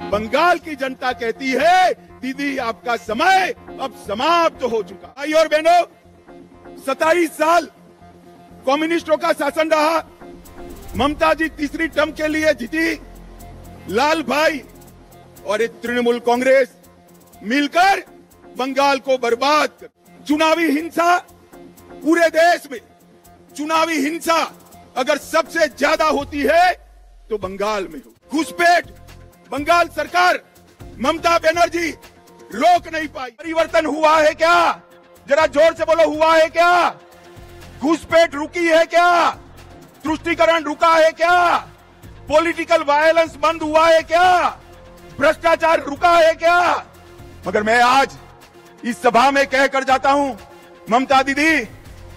बंगाल की जनता कहती है दीदी आपका समय अब समाप्त हो चुका। भाई और बहनों, 27 साल कम्युनिस्टों का शासन रहा। ममता जी तीसरी टर्म के लिए जीती। लाल भाई और एक तृणमूल कांग्रेस मिलकर बंगाल को बर्बाद कर। चुनावी हिंसा पूरे देश में, चुनावी हिंसा अगर सबसे ज्यादा होती है तो बंगाल में हो। घुसपैठ बंगाल सरकार, ममता बनर्जी रोक नहीं पाई। परिवर्तन हुआ है क्या? जरा जोर से बोलो, हुआ है क्या? घुसपैठ रुकी है क्या? तुष्टीकरण रुका है क्या? पॉलिटिकल वायलेंस बंद हुआ है क्या? भ्रष्टाचार रुका है क्या? मगर मैं आज इस सभा में कहकर जाता हूं, ममता दीदी,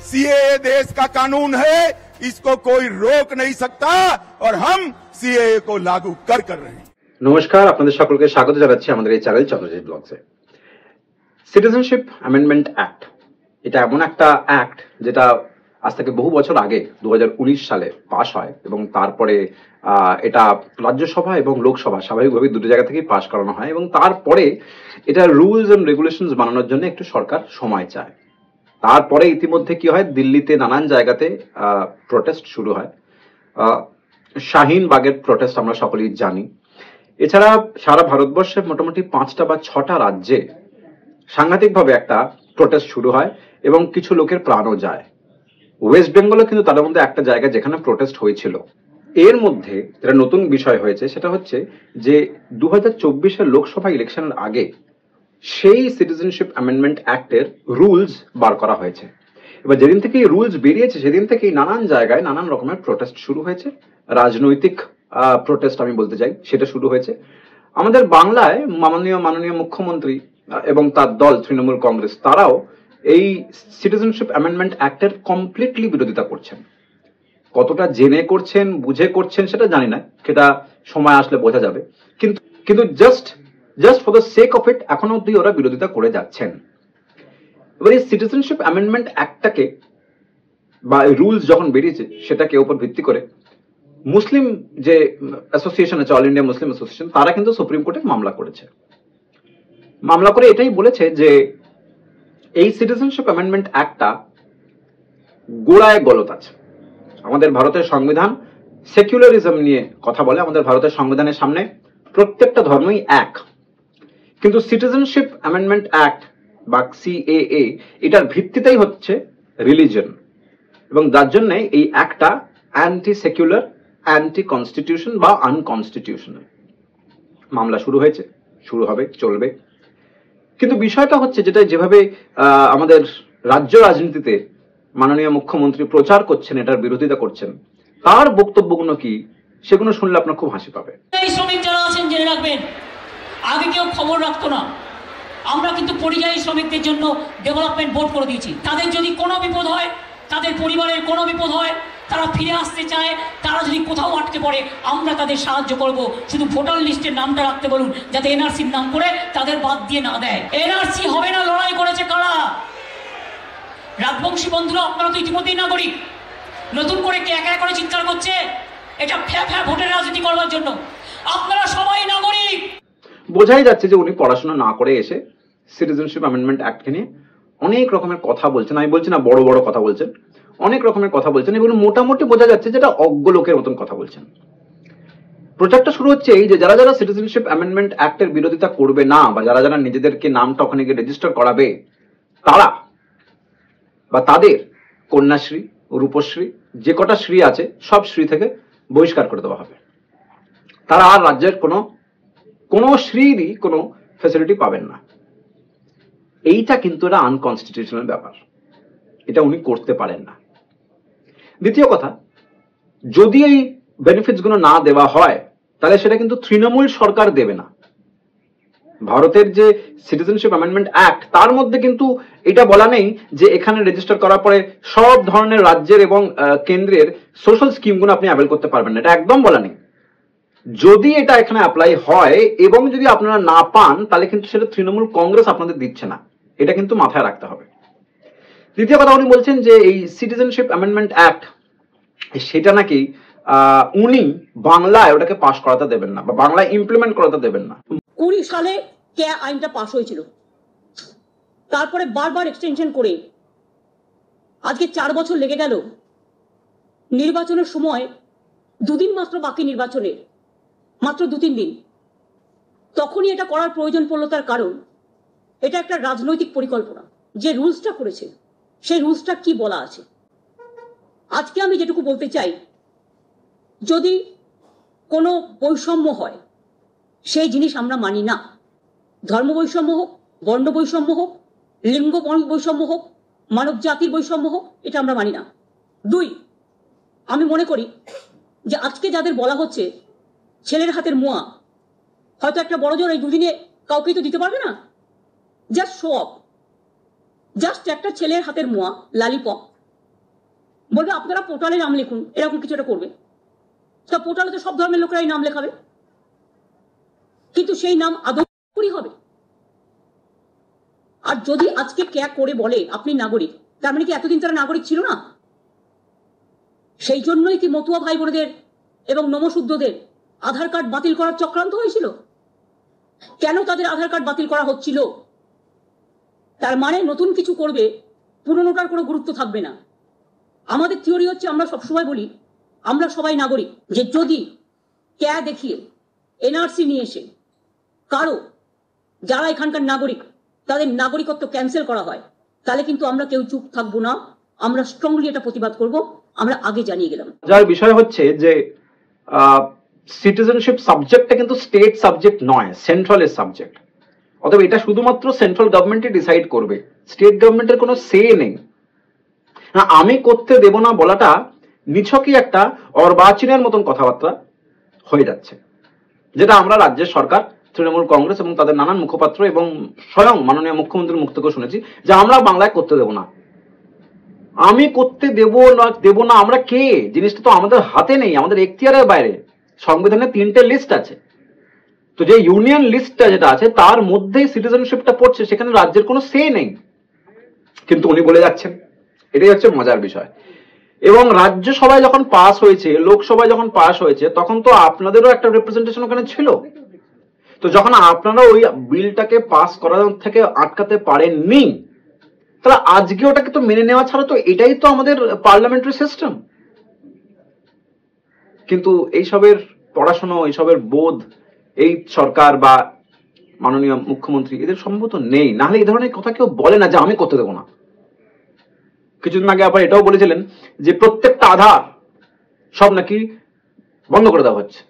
सीएए देश का कानून है, इसको कोई रोक नहीं सकता और हम सीएए को लागू कर रहे हैं। নমস্কার, আপনাদের সকলকে স্বাগত জানাচ্ছি আমাদের এই চ্যানেল চন্দ্রজিৎ ব্লগসে। সিটিজেনশিপ অ্যামেন্ডমেন্ট অ্যাক্ট, এটা এমন একটা অ্যাক্ট যেটা আজ থেকে বহু বছর আগে 2019 সালে পাশ হয় এবং তারপরে এটা রাজ্যসভা এবং লোকসভা স্বাভাবিকভাবে দুটো জায়গা থেকেই পাশ করানো হয় এবং তারপরে এটা রুলস এন্ড রেগুলেশনস বানানোর জন্য একটু সরকার সময় চায়। তারপরে ইতিমধ্যে কি হয়, দিল্লিতে নানান জায়গাতে প্রোটেস্ট শুরু হয়। শাহিন বাগের প্রোটেস্ট আমরা সকলেই জানি। এছাড়া সারা ভারতবর্ষে মোটামুটি 5টা বা 6টা রাজ্যে সাংঘাতিকভাবে একটা প্রোটেস্ট শুরু হয় এবং কিছু লোকের প্রাণও যায়। ওয়েস্ট বেঙ্গলও কিন্তু তাদের মধ্যে একটা জায়গা যেখানে প্রোটেস্ট হয়েছিল। এর মধ্যে যেটা নতুন বিষয় হয়েছে সেটা হচ্ছে যে 2024-এর লোকসভা ইলেকশনের আগে সেই সিটিজেনশিপ অ্যামেন্ডমেন্ট অ্যাক্টের রুলস বার করা হয়েছে। এবার যেদিন থেকে এই রুলস বেরিয়েছে সেদিন থেকেই নানান জায়গায় নানান রকমের প্রোটেস্ট শুরু হয়েছে। রাজনৈতিক প্রোটেস্ট আমি বলতে চাই, সেটা শুরু হয়েছে। আমাদের বাংলায় মাননীয় মুখ্যমন্ত্রী এবং তার দল তৃণমূল কংগ্রেস, তারাও এই সিটিজেনশিপ অ্যামেন্ডমেন্ট অ্যাক্টের কমপ্লিটলি বিরোধিতা করছেন। কতটা জেনে করছেন, বুঝে করছেন সেটা জানি না, সেটা সময় আসলে বোঝা যাবে। কিন্তু just for the sake of it এখনো অব্দি ওরা বিরোধিতা করে যাচ্ছেন। এবার এই সিটিজেনশিপ অ্যামেন্ডমেন্ট অ্যাক্টটাকে বা রুলস যখন বেরিয়েছে সেটাকে উপর ভিত্তি করে মুসলিম যে অ্যাসোসিয়েশন আছে, অল ইন্ডিয়া মুসলিম অ্যাসোসিয়েশন, তারা কিন্তু সুপ্রিম কোর্টে মামলা করেছে। মামলা করে এটাই বলেছে যে এই সিটিজেনশিপ অ্যামেন্ডমেন্ট অ্যাক্টটা গোড়ায় গলত আছে। আমাদের ভারতের সংবিধান সেকুলারিজম নিয়ে কথা বলে। আমাদের ভারতের সংবিধানের সামনে প্রত্যেকটা ধর্মই এক, কিন্তু সিটিজেনশিপ অ্যামেন্ডমেন্ট অ্যাক্ট বা সিএএ এটার ভিত্তিতেই হচ্ছে রিলিজন এবং যার জন্য এই অ্যাক্টটা অ্যান্টি সেকুলার, অ্যান্টি কনস্টিটিউশন বা আনকনস্টিটিউশনাল। মামলা শুরু হয়েছে, শুরু হবে, চলবে। কিন্তু বিষয়টা হচ্ছে যেভাবে আমাদের রাজ্য রাজনীতিতে মাননীয় মুখ্যমন্ত্রী প্রচার করছেন, এটার বিরোধিতা করছেন, তার বক্তব্যগুলো কি সেগুলো শুনলে আপনার খুব হাসি পাবে। এই শ্রমিক যারা আছেন জেনে রাখবেন, আগে কেউ খবর রাখতো না। আমরা কিন্তু পরিযায়ী শ্রমিকদের জন্য ডেভেলপমেন্ট বোর্ড করে দিয়েছি। তাদের যদি কোনো বিপদ হয়, তাদের পরিবারের কোনো বিপদ হয়, তারা ফিরে আসতে চায়, তারা যদি কোথাও আটকে পড়ে, আমরা তাদের সাহায্য করব। শুধু ভোটার লিস্টের নামটা রাখতে বলুন, যাতে এনআরসির নাম করে তাদের বাদ দিয়ে না দেয়। এনআরসি হবে না, লড়াই করেছে কারা? রাজবংশী বন্ধুরা, আপনারা তো ইতিমধ্যেই নাগরিক। নতুন করে কে একা করে চিৎকার করছে এটা ফ্যা ভোটের রাজনীতি করবার জন্য? আপনারা সবাই নাগরিক। বোঝাই যাচ্ছে যে উনি পড়াশোনা না করে এসে সিটিজেনশিপ অ্যামেন্ডমেন্ট অ্যাক্টকে নিয়ে অনেক রকমের কথা বলছেন। আমি বলছি না বড় বড় কথা বলছেন, অনেক রকমের কথা বলছেন। এগুলো মোটামুটি বোঝা যাচ্ছে যেটা অজ্ঞ লোকের মতন কথা বলছেন। প্রচারটা শুরু হচ্ছে এই যে যারা সিটিজেনশিপ অ্যামেন্ডমেন্ট অ্যাক্টের বিরোধিতা করবে না বা যারা নিজেদেরকে নামটা ওখানে গিয়ে রেজিস্টার করাবে, তারা বা তাদের কন্যাশ্রী, রূপশ্রী, যে কটা শ্রী আছে সব শ্রী থেকে বহিষ্কার করে দেওয়া হবে। তারা আর রাজ্যের কোনো শ্রীরই কোনো ফ্যাসিলিটি পাবেন না। এইটা কিন্তু এটা আনকনস্টিটিউশনাল ব্যাপার, এটা উনি করতে পারেন না। দ্বিতীয় কথা, যদি এই বেনিফিটস গুলো না দেওয়া হয় তাহলে সেটা কিন্তু তৃণমূল সরকার দেবে না। ভারতের যে সিটিজেনশিপ অ্যামেন্ডমেন্ট অ্যাক্ট, তার মধ্যে কিন্তু এটা বলা নেই যে এখানে রেজিস্টার করার পরে সব ধরনের রাজ্যের এবং কেন্দ্রের সোশ্যাল স্কিমগুলো আপনি অ্যাভেল করতে পারবেন না, এটা একদম বলা নেই। যদি এটা এখানে অ্যাপ্লাই হয় এবং যদি আপনারা না পান তাহলে কিন্তু সেটা তৃণমূল কংগ্রেস আপনাদের দিচ্ছে না, এটা কিন্তু মাথায় রাখতে হবে। দ্বিতীয় কথা, উনি বলছেন যে এই সিটিজেনশিপ অ্যামেন্ডমেন্ট অ্যাক্ট সেটা নাকি উনি বাংলায় ওটাকে পাস করাতে দেবেন না বা বাংলায় ইমপ্লিমেন্ট করাতে দেবেন না। 20 সালে কে আইনটা পাশ হয়েছিল, তারপরে বারবার এক্সটেনশন করে আজকে 4 বছর লেগে গেল। নির্বাচনের সময় 2 দিন মাত্র বাকি, নির্বাচনের মাত্র 2-3 দিন, তখনই এটা করার প্রয়োজন পড়লো। তার কারণ এটা একটা রাজনৈতিক পরিকল্পনা। যে রুলসটা করেছে সেই রুলসটা কি বলা আছে। আজকে আমি যেটুকু বলতে চাই, যদি কোনো বৈষম্য হয় সেই জিনিস আমরা মানি না। ধর্ম বৈষম্য হোক, বর্ণ বৈষম্য হোক, লিঙ্গ বৈষম্য হোক, মানব জাতির বৈষম্য হোক, এটা আমরা মানি না। 2, আমি মনে করি যে আজকে যাদের বলা হচ্ছে ছেলের হাতের মোয়া, হয়তো একটা বড় জোর এই 2 দিনে কাউকেই তো দিতে পারবে না। জাস্ট শো অফ, জাস্ট একটা ছেলের হাতের মোয়া, লালিপপ, বলবে আপনারা পোর্টালে নাম লিখুন, এরকম কিছু একটা করবে। তা পোর্টালে তো সব ধর্মের লোকেরাই নাম লেখাবে, কিন্তু সেই নাম আদৌ হবে। আর যদি আজকে কে করে বলে আপনি নাগরিক, তার মানে কি এতদিন তারা নাগরিক ছিল না? সেই জন্যই কি মতুয়া ভাই বোনদের এবং নমশুদ্ধদের আধার কার্ড বাতিল করার চক্রান্ত হয়েছিল? কেন তাদের আধার কার্ড বাতিল করা হচ্ছিল? তার মানে নতুন কিছু করবে, পুরনোটার কোনো গুরুত্ব থাকবে না। আমাদের থিওরি হচ্ছে, আমরা সবসময় বলি আমরা সবাই নাগরিক, যে যদি কে দেখিয়ে এনআরসি নিয়ে এসে কারো যারা এখানকার নাগরিক তাদের নাগরিকত্ব ক্যান্সেল করা হয়, তাহলে কিন্তু আমরা কেউ চুপ থাকবো না, আমরা স্ট্রংলি এটা প্রতিবাদ করব। আমরা আগে জানিয়ে গেলাম। যার বিষয় হচ্ছে যে সিটিজেনশিপ সাবজেক্টটা কিন্তু স্টেট সাবজেক্ট নয়, সেন্ট্রালের সাবজেক্ট। অতএব এটা শুধুমাত্র সেন্ট্রাল গভর্নমেন্টই ডিসাইড করবে, স্টেট গভর্নমেন্টের কোনো সে নেই। আমি করতে দেব না বলাটা নিছকই একটা অর্বাচীনের মতন কথাবার্তা হয়ে যাচ্ছে, যেটা আমরা রাজ্যের সরকার, তৃণমূল কংগ্রেস এবং তাদের নানান মুখপাত্র এবং স্বয়ং মাননীয় মুখ্যমন্ত্রীর মুখ থেকে শুনেছি যে আমরা বাংলায় করতে দেব না। আমি করতে দেব না আমরা কে? জিনিসটা তো আমাদের হাতে নেই, আমাদের এখতিয়ারের বাইরে। সংবিধানে 3টে লিস্ট আছে, তো যে ইউনিয়ন লিস্টটা যেটা আছে তার মধ্যেই সিটিজেনশিপটা পড়ছে, সেখানে রাজ্যের কোনো সে নেই। কিন্তু উনি বলে যাচ্ছেন, এটাই হচ্ছে মজার বিষয়। এবং রাজ্যসভায় যখন পাস হয়েছে, লোকসভায় যখন পাস হয়েছে, তখন তো আপনাদেরও একটা রিপ্রেজেন্টেশন ওখানে ছিল। তো যখন আপনারা ওই বিলটাকে পাস করার থেকে আটকাতে পারেননি, তাহলে আজকে ওটাকে তো মেনে নেওয়া ছাড়া তো এটাই তো আমাদের পার্লামেন্টারি সিস্টেম। কিন্তু এইসবের পড়াশোনা, এইসবের বোধ এই সরকার বা মাননীয় মুখ্যমন্ত্রী এদের সম্ভবত নেই, নাহলে এই ধরনের কথা কেউ বলে না যে আমি করতে দেবো না। কিছুদিন আগে আবার এটাও বলেছিলেন যে প্রত্যেকটা আধার সব নাকি বন্ধ করে দেওয়া হচ্ছে,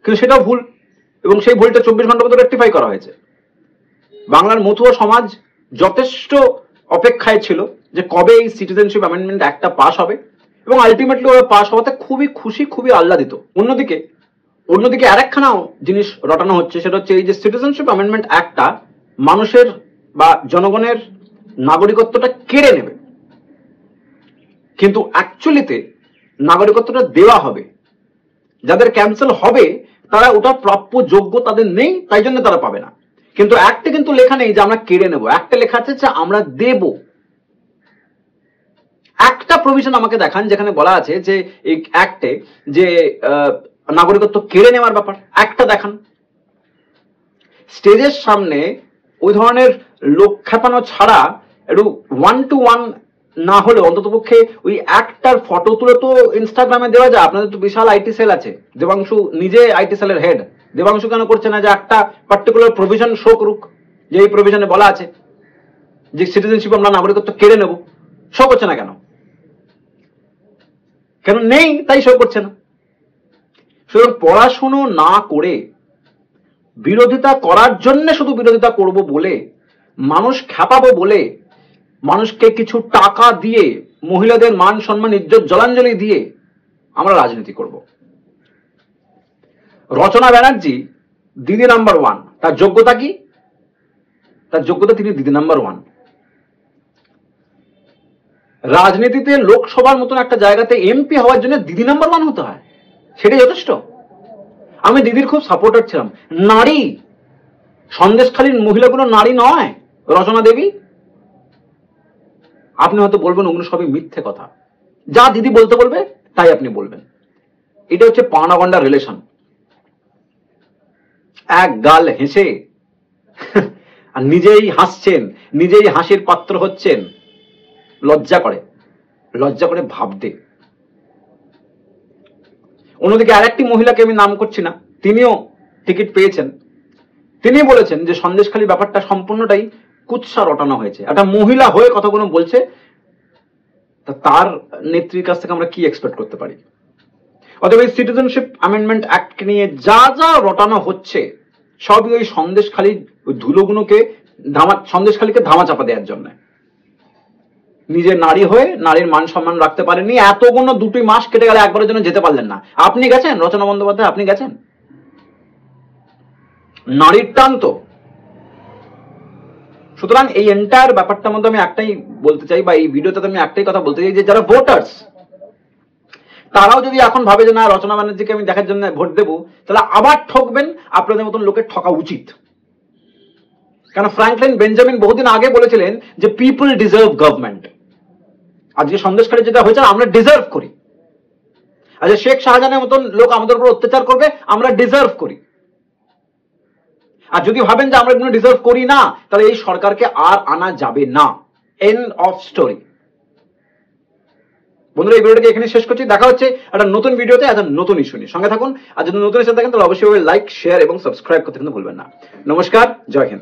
কিন্তু সেটাও ভুল, এবং সেই ভুলটা 24 ঘন্টার মধ্যে রেকটিফাই করা হয়েছে। বাংলার মতুয়া সমাজ যথেষ্ট অপেক্ষায় ছিল যে কবে এই সিটিজেনশিপ অ্যামেন্ডমেন্ট অ্যাক্টটা পাস হবে, এবং আলটিমেটলি ওরা পাস হওয়াতে খুবই খুশি, খুবই আহ্লাদিত। অন্যদিকে আরেকখানাও জিনিস রটানো হচ্ছে, সেটা হচ্ছে এই যে সিটিজেনশিপ অ্যামেন্ডমেন্ট অ্যাক্টটা মানুষের বা জনগণের নাগরিকত্বটা কেড়ে নেবে, কিন্তু অ্যাকচুয়ালিতে নাগরিকত্বটা দেওয়া হবে। যাদের ক্যান্সেল হবে তারা ওটা প্রাপ্য যোগ্য তাদের নেই, তাই জন্য তারা পাবে না। কিন্তু অ্যাক্টে কিন্তু লেখা নেই যে আমরা কেড়ে নেব, অ্যাক্টে লেখা আছে যে আমরা দেব। একটা প্রভিশন আমাকে দেখান যেখানে বলা আছে যে এই অ্যাক্টে যে নাগরিকত্ব কেড়ে নেওয়ার ব্যাপার, একটা দেখান। স্টেজের সামনে ওই ধরনের লোক খেপানো ছাড়া একটু 1-to-1 না হলে অন্ততপক্ষে ওই একটার ফটো তুলে তো ইনস্টাগ্রামে দেওয়া যায়। আপনাদের তো বিশাল আইটি সেল আছে, দেবাংশু নিজে আইটি সেলের হেড। দেবাংশু কেন করছে না যে একটা পার্টিকুলার প্রভিশন শো করুক, যে এই প্রভিশনে বলা আছে যে সিটিজেনশিপ আমরা নাগরিকত্ব কেড়ে নেব? শো করছে না কেন? কেন নেই তাই শো করছে না। সুতরাং পড়াশুনো না করে বিরোধিতা করার জন্য, শুধু বিরোধিতা করব বলে, মানুষ খেপাবো বলে, মানুষকে কিছু টাকা দিয়ে, মহিলাদের মান সম্মান ইজ্জত জলাঞ্জলি দিয়ে আমরা রাজনীতি করব। রচনা ব্যানার্জি দিদি নাম্বার 1, তার যোগ্যতা কি? তার যোগ্যতা তিনি দিদি নাম্বার 1। রাজনীতিতে লোকসভার মতন একটা জায়গাতে এমপি হওয়ার জন্য দিদি নাম্বার 1 হতে হয়, সেটাই যথেষ্ট। আমি দিদির খুব সাপোর্টার ছিলাম। নারী, সন্দেশখালীর মহিলাগুলো নারী নয়। রচনা দেবী, আপনি হয়তো বলবেন ওগুলো সবই মিথ্যে কথা, যা দিদি বলতে বলবে তাই আপনি বলবেন। এটা হচ্ছে পাওনা রিলেশন। এক গাল হেসে আর নিজেই হাসছেন, নিজেই হাসির পাত্র হচ্ছেন। লজ্জা করে ভাবতে। অন্যদিকে আরেকটি মহিলাকে আমি নাম করছি না, তিনিও টিকিট পেয়েছেন। তিনি বলেছেন যে সন্দেশখালী ব্যাপারটা সম্পূর্ণটাই কুৎসা রটানো হয়েছে। একটা মহিলা হয়ে কথাগুলো বলছে, তার নেত্রীর কাছ থেকে আমরা কি এক্সপেক্ট করতে পারি? অতএব এই সিটিজেনশিপ অ্যামেন্ডমেন্ট অ্যাক্ট নিয়ে যা যা রটানো হচ্ছে সবই ওই সন্দেশখালীর ওই ধুলোগুলোকে সন্দেশখালীকে ধামাচাপা দেওয়ার জন্য। নিজে নারী হয়ে নারীর মান সম্মান রাখতে পারেননি, এতগুলো 2 মাস কেটে গেলে একবারের জন্য যেতে পারলেন না। আপনি গেছেন রচনা বন্দ্যোপাধ্যায়, আপনি গেছেন? নারীর টান তো। সুতরাং এই এন্টায়ার ব্যাপারটার মধ্যে আমি একটাই বলতে চাই, বা এই ভিডিওতে আমি একটাই কথা বলতে চাই, যে যারা ভোটার্স তারাও যদি এখন ভাবে যে না রচনা ব্যানার্জিকে আমি দেখার জন্য ভোট দেবো, তাহলে আবার ঠকবেন। আপনাদের মতন লোকের ঠকা উচিত। কারণ ফ্র্যাঙ্কলিন বেঞ্জামিন বহুদিন আগে বলেছিলেন যে পিপল ডিজার্ভ গভর্নমেন্ট। আজকে সন্দেশখালী যেটা হয়েছে আমরা ডিজার্ভ করি। আজকে শেখ শাহজাহানের মতন লোক আমাদের উপর অত্যাচার করবে, আমরা ডিজার্ভ করি। আর যদি ভাবেন যে আমরা এগুলো ডিজার্ভ করি না, তাহলে এই সরকারকে আর আনা যাবে না। End of story. বন্ধুরা, এই ভিডিওটাকে এখানে শেষ করছি। দেখা হচ্ছে একটা নতুন ভিডিওতে, একটা নতুন ইস্যু নিয়ে। সঙ্গে থাকুন। আর যদি নতুন এসে থাকেন তাহলে অবশ্যই লাইক, শেয়ার এবং সাবস্ক্রাইব করতে কিন্তু ভুলবেন না। নমস্কার, জয় হিন্দ।